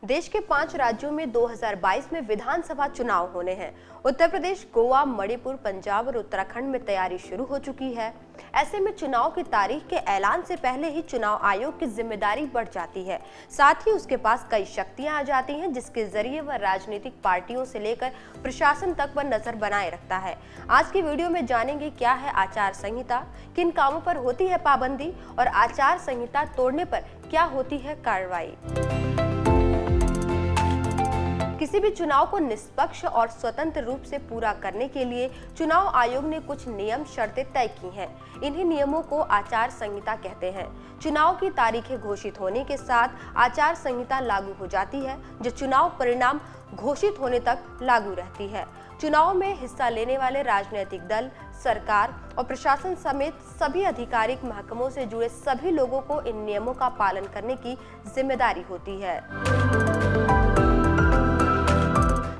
देश के 5 राज्यों में 2022 में विधानसभा चुनाव होने हैं। उत्तर प्रदेश, गोवा, मणिपुर, पंजाब और उत्तराखंड में तैयारी शुरू हो चुकी है। ऐसे में चुनाव की तारीख के ऐलान से पहले ही चुनाव आयोग की जिम्मेदारी बढ़ जाती है। साथ ही उसके पास कई शक्तियां आ जाती हैं, जिसके जरिए वह राजनीतिक पार्टियों से लेकर प्रशासन तक पर नजर बनाए रखता है। आज की वीडियो में जानेंगे क्या है आचार संहिता, किन कामों पर होती है पाबंदी और आचार संहिता तोड़ने पर क्या होती है कार्रवाई। किसी भी चुनाव को निष्पक्ष और स्वतंत्र रूप से पूरा करने के लिए चुनाव आयोग ने कुछ नियम शर्तें तय की हैं। इन्हीं नियमों को आचार संहिता कहते हैं। चुनाव की तारीखें घोषित होने के साथ आचार संहिता लागू हो जाती है, जो चुनाव परिणाम घोषित होने तक लागू रहती है। चुनाव में हिस्सा लेने वाले राजनीतिक दल, सरकार और प्रशासन समेत सभी आधिकारिक महकमों से जुड़े सभी लोगों को इन नियमों का पालन करने की जिम्मेदारी होती है।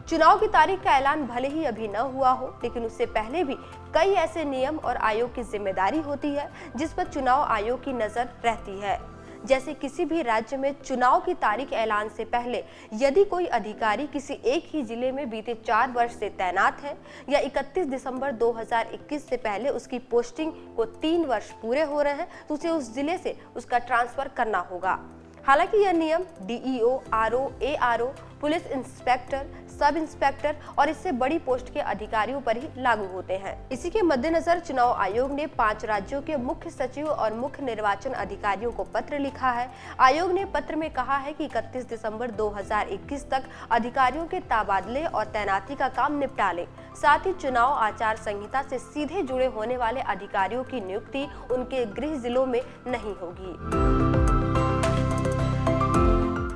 चुनाव की तारीख का ऐलान भले ही अभी न हुआ हो, लेकिन उससे पहले भी कई ऐसे नियम और आयोग की जिम्मेदारी होती है जिस पर चुनाव आयोग की नजर रहती है। जैसे किसी भी राज्य में चुनाव की तारीख ऐलान से पहले यदि कोई अधिकारी किसी एक ही जिले में बीते 4 वर्ष से तैनात है या 31 दिसंबर 2021 से पहले उसकी पोस्टिंग को 3 वर्ष पूरे हो रहे हैं, तो उसे उस जिले से उसका ट्रांसफर करना होगा। हालांकि यह नियम DEO, RO, ARO, police inspector, sub inspector और इससे बड़ी पोस्ट के अधिकारियों पर ही लागू होते हैं। इसी के मद्देनजर चुनाव आयोग ने 5 राज्यों के मुख्य सचिव और मुख्य निर्वाचन अधिकारियों को पत्र लिखा है। आयोग ने पत्र में कहा है कि 31 दिसंबर 2021 तक अधिकारियों के तबादले और तैनाती का काम निपटा ले। साथ ही चुनाव आचार संहिता से सीधे जुड़े होने वाले अधिकारियों की नियुक्ति उनके गृह जिलों में नहीं होगी।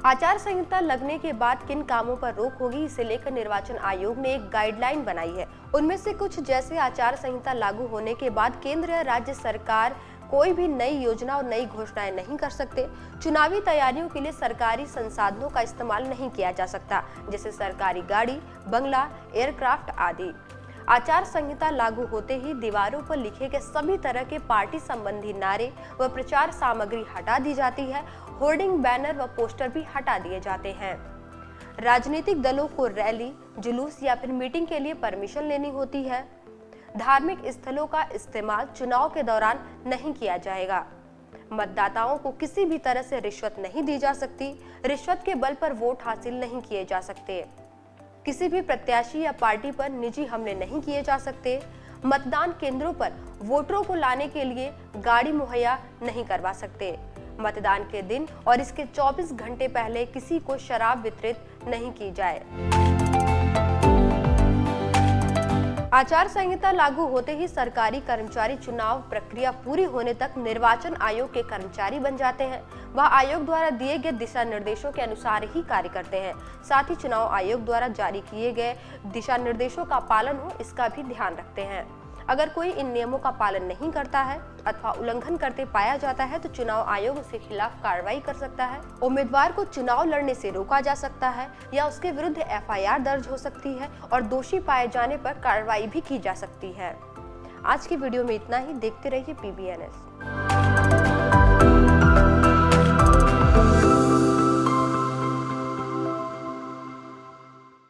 आचार संहिता लगने के बाद किन कामों पर रोक होगी, इसे लेकर निर्वाचन आयोग ने एक गाइडलाइन बनाई है। उनमें से कुछ जैसे आचार संहिता लागू होने के बाद केंद्र या राज्य सरकार कोई भी नई योजना और नई घोषणाएं नहीं कर सकते। चुनावी तैयारियों के लिए सरकारी संसाधनों का इस्तेमाल नहीं किया जा सकता, जैसे सरकारी गाड़ी, बंगला, एयरक्राफ्ट आदि। आचार संहिता लागू होते ही दीवारों पर लिखे गए सभी तरह के पार्टी संबंधी नारे व प्रचार सामग्री हटा दी जाती है। होर्डिंग, बैनर व पोस्टर भी हटा दिए जाते हैं। राजनीतिक दलों को रैली, जुलूस या फिर मीटिंग के लिए परमिशन लेनी होती है। धार्मिक स्थलों का इस्तेमाल चुनाव के दौरान नहीं किया जाएगा। मतदाताओं को किसी भी तरह से रिश्वत नहीं दी जा सकती। रिश्वत के बल पर वोट हासिल नहीं किए जा सकते। किसी भी प्रत्याशी या पार्टी पर निजी हमले नहीं किए जा सकते। मतदान केंद्रों पर वोटरों को लाने के लिए गाड़ी मुहैया नहीं करवा सकते। मतदान के दिन और इसके 24 घंटे पहले किसी को शराब वितरित नहीं की जाए। आचार संहिता लागू होते ही सरकारी कर्मचारी चुनाव प्रक्रिया पूरी होने तक निर्वाचन आयोग के कर्मचारी बन जाते हैं। वह आयोग द्वारा दिए गए दिशा निर्देशों के अनुसार ही कार्य करते हैं। साथ ही चुनाव आयोग द्वारा जारी किए गए दिशा निर्देशों का पालन हो, इसका भी ध्यान रखते हैं। अगर कोई इन नियमों का पालन नहीं करता है अथवा उल्लंघन करते पाया जाता है, तो चुनाव आयोग उसके खिलाफ कार्रवाई कर सकता है। उम्मीदवार को चुनाव लड़ने से रोका जा सकता है या उसके विरुद्ध एफआईआर दर्ज हो सकती है और दोषी पाए जाने पर कार्रवाई भी की जा सकती है। आज की वीडियो में इतना ही। देखते रहिए PBNS।